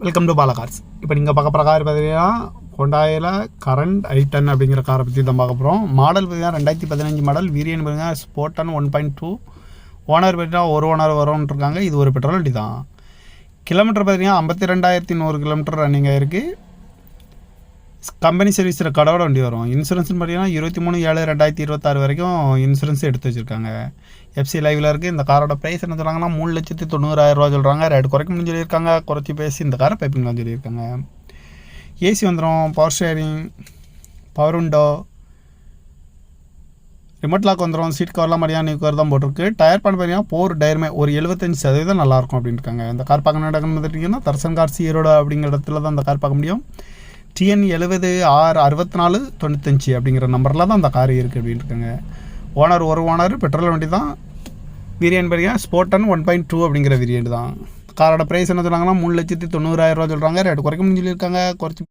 Welcome to Bala cars. இப்போ நீங்கள் பார்க்க போகிற கார் பார்த்தீங்கன்னா ஹோண்டாயில் கரண்ட் i10 அப்படிங்கிற காரை பற்றி தான் பார்க்க போகிறோம். மாடல் பார்த்தீங்கன்னா 2015 மாடல். வீரியன் பார்த்தீங்கன்னா ஸ்போர்டன் 1.2. ஓனர் பார்த்தீங்கன்னா ஒரு ஓனர் வரும்னு இருக்காங்க. இது ஒரு பெட்ரோல் வண்டி தான். கிலோமீட்டர் பார்த்தீங்கன்னா 52,100 கிலோமீட்டர் ரன்னிங் ஆகிருக்கு. கம்பெனி சர்வீஸில் கடவோட வண்டி வரும். இன்சூரன்ஸ்னு பார்த்தீங்கன்னா 23/7/2026 வரைக்கும் இன்சூரன்ஸ் எடுத்து வச்சுருக்காங்க. எஃப்சி லைவில் இருக்குது. இந்த காரோட ப்ரைஸ் என்ன சொல்கிறாங்கன்னா 3,90,000 சொல்கிறாங்க. ரேட் குறைக்கணும்னு சொல்லியிருக்காங்க. குறைச்சி பேசி இந்த காரை பைப்பிங்லாம் சொல்லியிருக்காங்க. ஏசி வந்துடும், power steering, power window, remote lock வந்துடும், சீட் கவர்லாம் மரியாதை நியூ கவர் தான் போட்டிருக்கு. டயர் பண்ண பார்த்தீங்கன்னா போர் டயருமே ஒரு 75% நல்லாயிருக்கும் அப்படின்னு இருக்காங்க. இந்த கார் பார்க்க நடக்கணும்னு பார்த்துட்டிங்கன்னா தர்சன் கார்ஸ் ஈரோடு அப்படிங்கிற இடத்துல தான் இந்த கார் பார்க்க முடியும். TN 70R6495 அப்படிங்கிற நம்பரில் தான் அந்த கார் இருக்குது அப்படின்னு இருக்காங்க. ஓனர் ஒரு ஓனர், பெட்ரோல் வண்டி தான். வேரியன்ட் பார்த்தீங்கன்னா ஸ்போர்டன் 1.2 அப்படிங்கிற வேரியன்ட் தான். காரோட ப்ரைஸ் என்ன சொல்கிறாங்கன்னா 3,90,000 சொல்கிறாங்க. ரேட் குறைக்க முடியும் சொல்லியிருக்காங்க. குறைச்சி